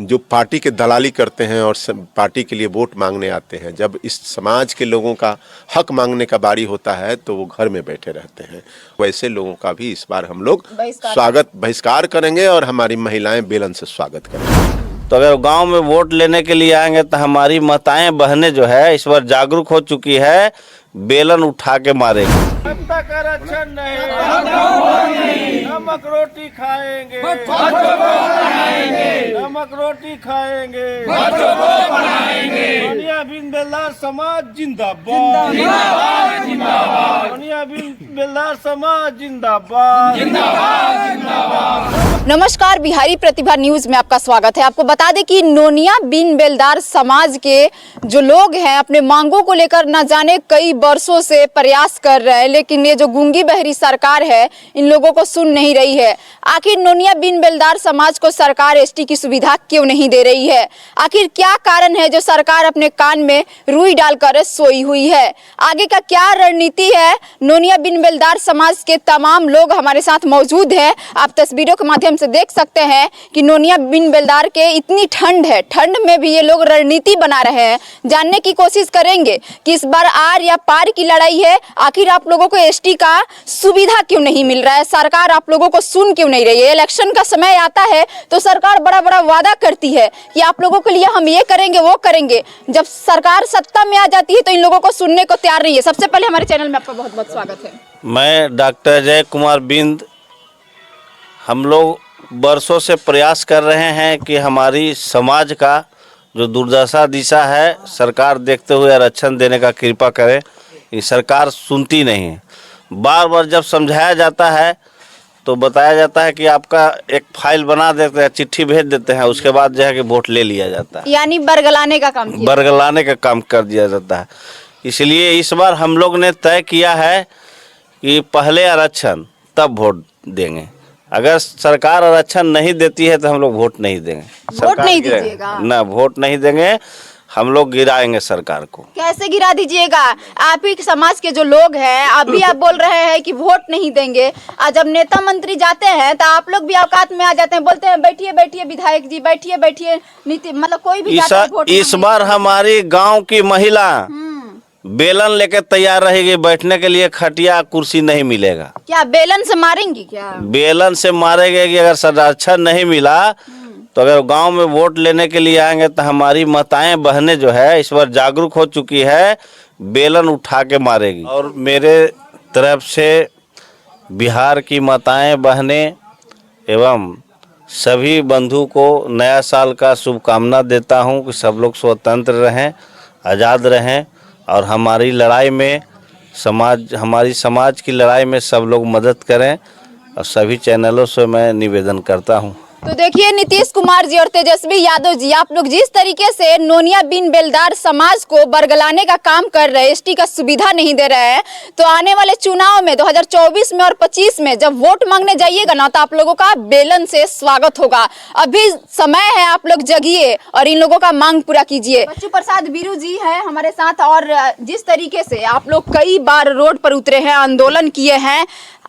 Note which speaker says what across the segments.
Speaker 1: जो पार्टी के दलाली करते हैं और पार्टी के लिए वोट मांगने आते हैं, जब इस समाज के लोगों का हक मांगने का बारी होता है तो वो घर में बैठे रहते हैं। वैसे लोगों का भी इस बार हम लोग बहिष्कार करेंगे और हमारी महिलाएं बेलन से स्वागत करेंगे।
Speaker 2: तो अगर गांव में वोट लेने के लिए आएंगे तो हमारी माताएं बहनें जो है इस बार जागरूक हो चुकी है, बेलन उठा के मारेगी।
Speaker 3: जनता का रक्षण नहीं, नमक रोटी खाएंगे, नमक रोटी खाएंगे, सोनिया बिन बेलदार समाज जिंदाबाद, सोनिया बिन बेलदार समाज जिंदाबाद।
Speaker 4: नमस्कार, बिहारी प्रतिभा न्यूज में आपका स्वागत है। आपको बता दें कि नोनिया बिन बेलदार समाज के जो लोग हैं अपने मांगों को लेकर न जाने कई वर्षों से प्रयास कर रहे हैं, लेकिन ये जो गूंगी बहरी सरकार है इन लोगों को सुन नहीं रही है। आखिर नोनिया बिन बेलदार समाज को सरकार एसटी की सुविधा क्यों नहीं दे रही है? आखिर क्या कारण है जो सरकार अपने कान में रुई डालकर सोई हुई है? आगे का क्या रणनीति है? नोनिया बिन बेलदार समाज के तमाम लोग हमारे साथ मौजूद हैं। आप तस्वीरों के माध्यम से देख सकते हैं कि नोनिया बिन बेलदार के इतनी ठंड है, ठंड में भी ये लोग रणनीति बना रहे हैं। जानने की कोशिश करेंगे कि इस बार आर या पार की लड़ाई है। आखिर आप लोगों को एसटी का सुविधा क्यों नहीं मिल रहा है? सरकार आप लोगों को सुन क्यों नहीं रही है? इलेक्शन का समय आता है तो सरकार बड़ा बड़ा वादा करती है कि आप लोगों के लिए हम ये करेंगे वो करेंगे। जब सरकार सत्ता में आ जाती है तो इन लोगों को सुनने को तैयार नहीं है। सबसे पहले हमारे चैनल में आपका बहुत बहुत स्वागत है।
Speaker 2: मैं डॉक्टर अजय कुमार बिंद। हम लोग वर्षों से प्रयास कर रहे हैं कि हमारी समाज का जो दुर्दशा दिशा है सरकार देखते हुए आरक्षण देने का कृपा करे। ये सरकार सुनती नहीं है। बार बार जब समझाया जाता है तो बताया जाता है कि आपका एक फाइल बना देते हैं, चिट्ठी भेज देते हैं, उसके बाद जो है कि वोट ले लिया जाता है,
Speaker 4: यानी बरगलाने का काम किया।
Speaker 2: बरगलाने का काम कर दिया जाता है। इसलिए इस बार हम लोग ने तय किया है कि पहले आरक्षण तब वोट देंगे। अगर सरकार आरक्षण नहीं देती है तो हम लोग वोट नहीं देंगे।
Speaker 4: वोट नहीं दीजिएगा?
Speaker 2: ना, वोट नहीं देंगे। हम लोग गिराएंगे सरकार को।
Speaker 4: कैसे गिरा दीजिएगा? आप ही समाज के जो लोग हैं, अभी आप बोल रहे हैं कि वोट नहीं देंगे। जब नेता मंत्री जाते हैं तो आप लोग भी औकात में आ जाते हैं, बोलते हैं बैठिए बैठिए विधायक जी, बैठिए बैठिए नीति, मतलब कोई भी जाता है वोट।
Speaker 2: इस बार हमारी गांव की महिला बेलन लेके तैयार रहेगी बैठने के लिए। खटिया कुर्सी नहीं मिलेगा।
Speaker 4: क्या बेलन से मारेंगी? क्या
Speaker 2: बेलन से मारेंगे कि अगर आरक्षण नहीं मिला तो अगर गांव में वोट लेने के लिए आएंगे तो हमारी माताएं बहनें जो है इस बार जागरूक हो चुकी है, बेलन उठा के मारेगी। और मेरे तरफ से बिहार की माताएं बहनें एवं सभी बंधु को नया साल का शुभकामना देता हूं कि सब लोग स्वतंत्र रहें, आज़ाद रहें और हमारी लड़ाई में हमारी समाज की लड़ाई में सब लोग मदद करें। और सभी चैनलों से मैं निवेदन करता हूं।
Speaker 4: तो देखिए, नीतीश कुमार जी और तेजस्वी यादव जी, आप लोग जिस तरीके से नोनिया बिन बेलदार समाज को बरगलाने का काम कर रहे हैं, एसटी का सुविधा नहीं दे रहे हैं, तो आने वाले चुनाव में 2024 में और 25 में जब वोट मांगने जाइएगा ना तो आप लोगों का बेलन से स्वागत होगा। अभी समय है, आप लोग जगिए और इन लोगों का मांग पूरा कीजिए। बच्चू प्रसाद बीरू जी है हमारे साथ, और जिस तरीके से आप लोग कई बार रोड पर उतरे हैं, आंदोलन किए हैं,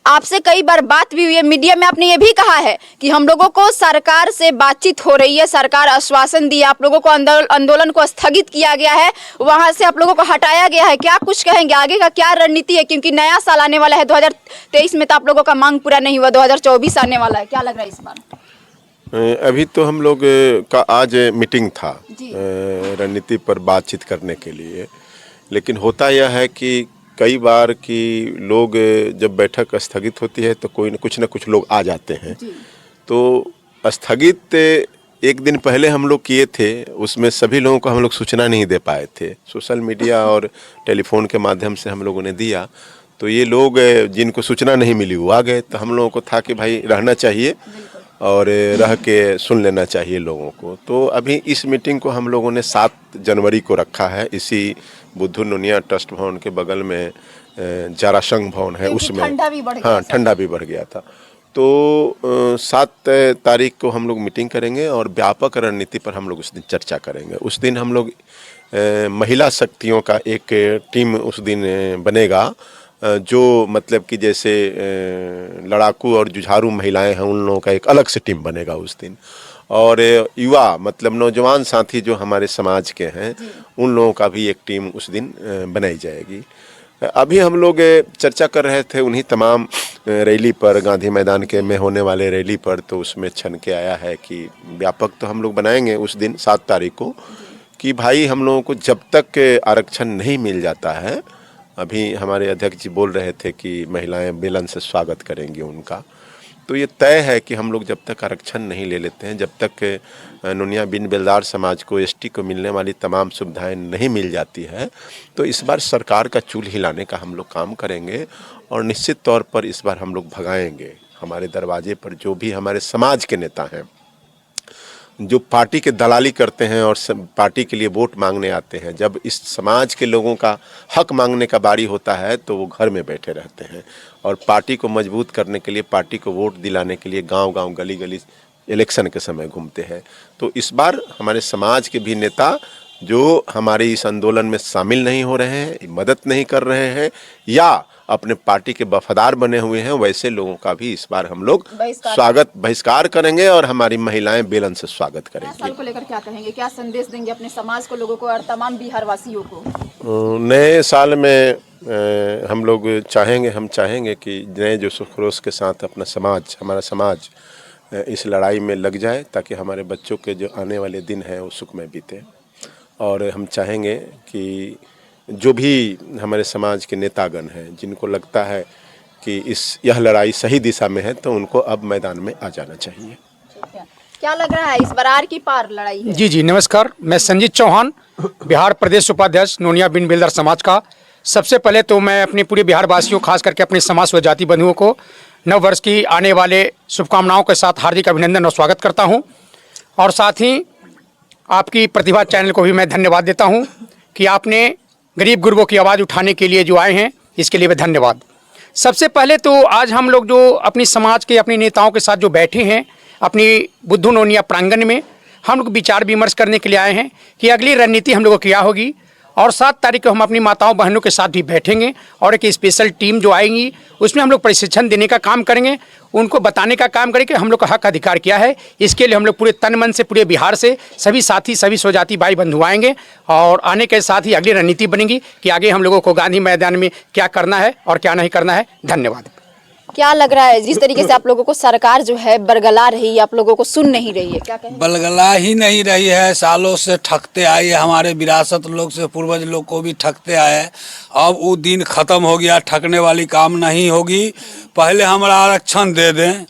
Speaker 4: आपसे कई बार बात भी हुई है, मीडिया में आपने ये भी कहा है कि हम लोगों को सरकार से बातचीत हो रही है, सरकार आश्वासन दी, आप लोगों को आंदोलन को स्थगित किया गया है, वहां से आप लोगों को हटाया गया है। क्या कुछ कहेंगे, आगे का क्या रणनीति है? क्योंकि नया साल आने वाला है, 2023 में तो आप लोगों का मांग पूरा नहीं हुआ, 2024 आने वाला है, क्या लग रहा है इस बार?
Speaker 1: अभी तो हम लोग का आज मीटिंग था रणनीति पर बातचीत करने के लिए, लेकिन होता यह है कि कई बार कि लोग जब बैठक स्थगित होती है तो कोई न कुछ लोग आ जाते हैं। तो स्थगित एक दिन पहले हम लोग किए थे, उसमें सभी लोगों को हम लोग सूचना नहीं दे पाए थे। सोशल मीडिया और टेलीफोन के माध्यम से हम लोगों ने दिया, तो ये लोग जिनको सूचना नहीं मिली वो आ गए। तो हम लोगों को था कि भाई रहना चाहिए और रह के सुन लेना चाहिए लोगों को। तो अभी इस मीटिंग को हम लोगों ने 7 जनवरी को रखा है, इसी बुद्धू नोनिया ट्रस्ट भवन के बगल में जारासंघ भवन है, उसमें ठंडा भी बढ़ गया था। तो 7 तारीख को हम लोग मीटिंग करेंगे और व्यापक रणनीति पर हम लोग उस दिन चर्चा करेंगे। उस दिन हम लोग महिला शक्तियों का एक टीम उस दिन बनेगा, जो मतलब कि जैसे लड़ाकू और जुझारू महिलाएं हैं उन लोगों का एक अलग से टीम बनेगा उस दिन। और युवा मतलब नौजवान साथी जो हमारे समाज के हैं उन लोगों का भी एक टीम उस दिन बनाई जाएगी। अभी हम लोग चर्चा कर रहे थे उन्हीं तमाम रैली पर, गांधी मैदान के में होने वाले रैली पर, तो उसमें छन के आया है कि व्यापक तो हम लोग बनाएंगे उस दिन 7 तारीख को, कि भाई हम लोगों को जब तक आरक्षण नहीं मिल जाता है, अभी हमारे अध्यक्ष जी बोल रहे थे कि महिलाएं बेलन से स्वागत करेंगी उनका, तो ये तय है कि हम लोग जब तक आरक्षण नहीं ले लेते हैं, जब तक नोनिया बिन बेलदार समाज को, एसटी को मिलने वाली तमाम सुविधाएं नहीं मिल जाती है, तो इस बार सरकार का चूल हिलाने का हम लोग काम करेंगे और निश्चित तौर पर इस बार हम लोग भगाएंगे। हमारे दरवाजे पर जो भी हमारे समाज के नेता हैं, जो पार्टी के दलाली करते हैं और पार्टी के लिए वोट मांगने आते हैं, जब इस समाज के लोगों का हक मांगने का बारी होता है तो वो घर में बैठे रहते हैं और पार्टी को मजबूत करने के लिए, पार्टी को वोट दिलाने के लिए गांव-गांव, गली-गली इलेक्शन के समय घूमते हैं। तो इस बार हमारे समाज के भी नेता जो हमारे इस आंदोलन में शामिल नहीं हो रहे हैं, मदद नहीं कर रहे हैं या अपने पार्टी के वफादार बने हुए हैं, वैसे लोगों का भी इस बार हम लोग बहिष्कार करेंगे और हमारी महिलाएं बेलन से स्वागत करेंगी।
Speaker 4: साल को लेकर क्या कहेंगे, क्या संदेश देंगे अपने समाज को, लोगों को और तमाम बिहार वासियों को?
Speaker 1: नए साल में हम लोग चाहेंगे कि नए जो सुखरोश के साथ हमारा समाज इस लड़ाई में लग जाए, ताकि हमारे बच्चों के जो आने वाले दिन हैं वो सुखमय बीते। और हम चाहेंगे कि जो भी हमारे समाज के नेतागण हैं, जिनको लगता है कि यह लड़ाई सही दिशा में है, तो उनको अब मैदान में आ जाना चाहिए।
Speaker 4: क्या लग रहा है इस बार आर की पार लड़ाई है?
Speaker 5: जी नमस्कार, मैं संजीत चौहान, बिहार प्रदेश उपाध्यक्ष नोनिया बिन बेलदार समाज का। सबसे पहले तो मैं अपने पूरे बिहार वासियों, खास करके अपने समाज व जाति बंधुओं को नव वर्ष की आने वाले शुभकामनाओं के साथ हार्दिक अभिनंदन और स्वागत करता हूं। और साथ ही आपकी प्रतिभा चैनल को भी मैं धन्यवाद देता हूं कि आपने गरीब गुरबों की आवाज़ उठाने के लिए जो आए हैं, इसके लिए भी धन्यवाद। सबसे पहले तो आज हम लोग जो अपनी समाज के, अपने नेताओं के साथ जो बैठे हैं अपनी बुद्धू नोनिया प्रांगण में, हम लोग विचार विमर्श करने के लिए आए हैं कि अगली रणनीति हम लोगों की क्या होगी। और 7 तारीख को हम अपनी माताओं बहनों के साथ भी बैठेंगे और एक स्पेशल टीम जो आएंगी उसमें हम लोग प्रशिक्षण देने का काम करेंगे, उनको बताने का काम करेंगे कि हम लोग का हक अधिकार क्या है। इसके लिए हम लोग पूरे तन मन से, पूरे बिहार से सभी साथी, सभी स्वजाति भाई बंधु आएंगे और आने के साथ ही अगली रणनीति बनेगी कि आगे हम लोगों को गांधी मैदान में क्या करना है और क्या नहीं करना है। धन्यवाद।
Speaker 4: क्या लग रहा है जिस तरीके से आप लोगों को सरकार जो है बरगला रही है, आप लोगों को सुन नहीं रही है, क्या कहें?
Speaker 6: बरगला ही नहीं रही है, सालों से ठगते आए, हमारे विरासत लोग से, पूर्वज लोग को भी ठगते आए। अब वो दिन खत्म हो गया, ठगने वाली काम नहीं होगी। पहले हमारा आरक्षण दे दें,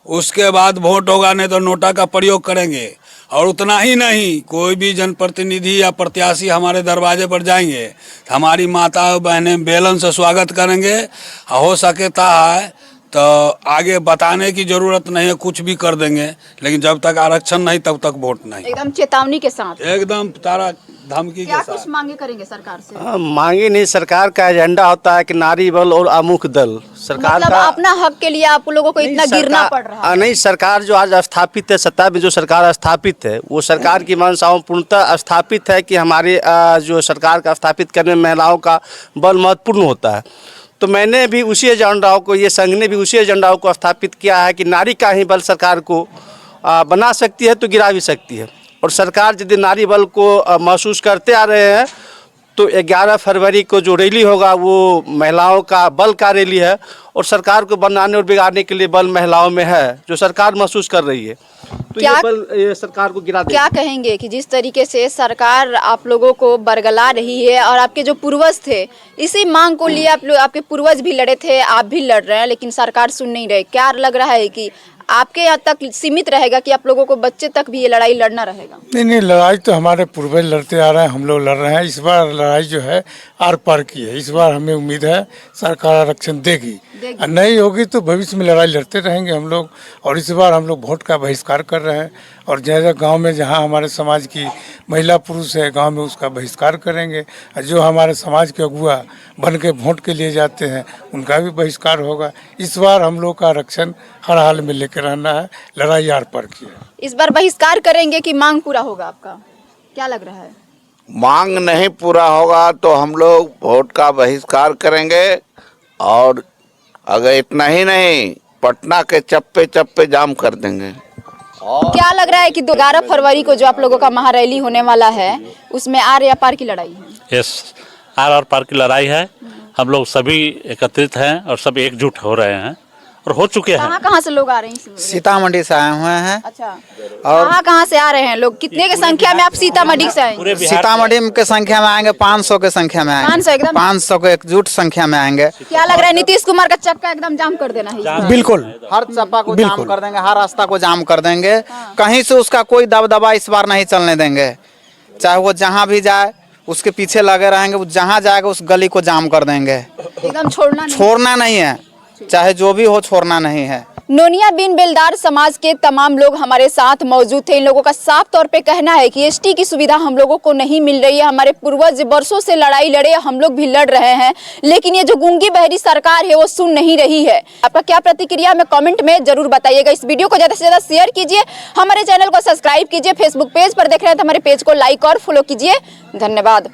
Speaker 6: उसके बाद वोट होगा, नहीं तो नोटा का प्रयोग करेंगे। और उतना ही नहीं, कोई भी जनप्रतिनिधि या प्रत्याशी हमारे दरवाजे पर जाएंगे, हमारी माता बहनें बेलन से स्वागत करेंगे। हो सकता है तो आगे बताने की जरूरत नहीं है, कुछ भी कर देंगे, लेकिन जब तक आरक्षण नहीं तब तक वोट नहीं।
Speaker 4: एकदम चेतावनी के साथ,
Speaker 6: एकदम तारा धमकी के साथ।
Speaker 4: क्या कुछ मांगे करेंगे सरकार से?
Speaker 2: मांगे नहीं, सरकार का एजेंडा होता है कि नारी बल और अमुक दल। सरकार
Speaker 4: मतलब
Speaker 2: का
Speaker 4: अपना हक के लिए आप लोगों को इतना गिरना पड़ रहा है?
Speaker 2: नहीं, सरकार जो आज स्थापित है, सत्ता में जो सरकार स्थापित है, वो सरकार की मंशाओं पूर्णतः स्थापित है कि हमारे जो सरकार का स्थापित करने में महिलाओं का बल महत्वपूर्ण होता है। तो मैंने भी उसी एजेंडाओं को, ये संघ ने भी उसी एजेंडाओं को स्थापित किया है कि नारी का ही बल सरकार को बना सकती है तो गिरा भी सकती है। और सरकार यदि नारी बल को महसूस करते आ रहे हैं तो 11 फरवरी को जो रैली होगा वो महिलाओं का बल का रैली है और सरकार को बनाने और बिगाड़ने के लिए बल महिलाओं में है, जो सरकार महसूस कर रही है। तो
Speaker 4: क्या,
Speaker 2: ये बल ये सरकार को गिरा देगा।
Speaker 4: क्या कहेंगे कि जिस तरीके से सरकार आप लोगों को बरगला रही है और आपके जो पूर्वज थे इसी मांग को लिए आप लोग, आपके पूर्वज भी लड़े थे, आप भी लड़ रहे हैं, लेकिन सरकार सुन नहीं रही। क्या लग रहा है कि आपके यहाँ तक सीमित रहेगा कि आप लोगों को बच्चे तक भी ये लड़ाई लड़ना रहेगा?
Speaker 7: नहीं, लड़ाई तो हमारे पूर्वज लड़ते आ रहे हैं, हम लोग लड़ रहे हैं। इस बार लड़ाई जो है आर पार की है। इस बार हमें उम्मीद है सरकार आरक्षण देगी। नहीं होगी तो भविष्य में लड़ाई लड़ते रहेंगे हम लोग। और इस बार हम लोग वोट का बहिष्कार कर रहे हैं और जैसे गांव में जहां हमारे समाज की महिला पुरुष है गांव में, उसका बहिष्कार करेंगे। जो हमारे समाज के अगुआ बन के वोट के लिए जाते हैं उनका भी बहिष्कार होगा। इस बार हम लोग का आरक्षण हर हाल में लेकर रहना है। लड़ाई आर पार की है।
Speaker 4: इस बार बहिष्कार करेंगे कि मांग पूरा होगा आपका, क्या लग रहा है?
Speaker 8: मांग नहीं पूरा होगा तो हम लोग वोट का बहिष्कार करेंगे। और अगर इतना ही नहीं, पटना के चप्पे चप्पे जाम कर देंगे।
Speaker 4: क्या लग रहा है कि 11 फरवरी को जो आप लोगों का महारैली होने वाला है उसमें आर या पार की लड़ाई है?
Speaker 9: यस, आर और पार की लड़ाई है। हम लोग सभी एकत्रित हैं और सब एकजुट हो रहे हैं और हो चुके हैं।
Speaker 4: कहाँ से लोग आ रहे हैं इसमें?
Speaker 10: सीतामढ़ी से आए हुए हैं।
Speaker 4: अच्छा, और कहाँ से आ रहे हैं लोग? कितने की संख्या में आप सीतामढ़ी से आएंगे?
Speaker 10: सीतामढ़ी के संख्या में आएंगे 500 के संख्या में आएंगे।
Speaker 4: 500 एकदम
Speaker 10: 500 के एकजुट संख्या में आएंगे।
Speaker 4: क्या लग रहा है नीतीश कुमार का चक्का एकदम जाम कर देना है?
Speaker 5: बिल्कुल,
Speaker 10: हर चप्पा को जाम कर देंगे, हर रास्ता को जाम कर देंगे। कहीं से उसका कोई दबदबा इस बार नहीं चलने देंगे। चाहे वो जहाँ भी जाए उसके पीछे लगे रहेंगे। वो जहाँ जाएगा उस गली को जाम कर देंगे।
Speaker 4: एकदम
Speaker 10: छोड़ना नहीं है, चाहे जो भी हो छोड़ना नहीं है।
Speaker 4: नोनिया बिन बेलदार समाज के तमाम लोग हमारे साथ मौजूद थे। इन लोगों का साफ तौर पे कहना है कि एसटी की सुविधा हम लोगों को नहीं मिल रही है। हमारे पूर्वज वर्षों से लड़ाई लड़े, हम लोग भी लड़ रहे हैं, लेकिन ये जो गूंगी बहरी सरकार है वो सुन नहीं रही है। आपका क्या प्रतिक्रिया है कमेंट में जरूर बताइएगा। इस वीडियो को ज्यादा से ज्यादा शेयर कीजिए, हमारे चैनल को सब्सक्राइब कीजिए। फेसबुक पेज पर देख रहे हैं तो हमारे पेज को लाइक और फॉलो कीजिए। धन्यवाद।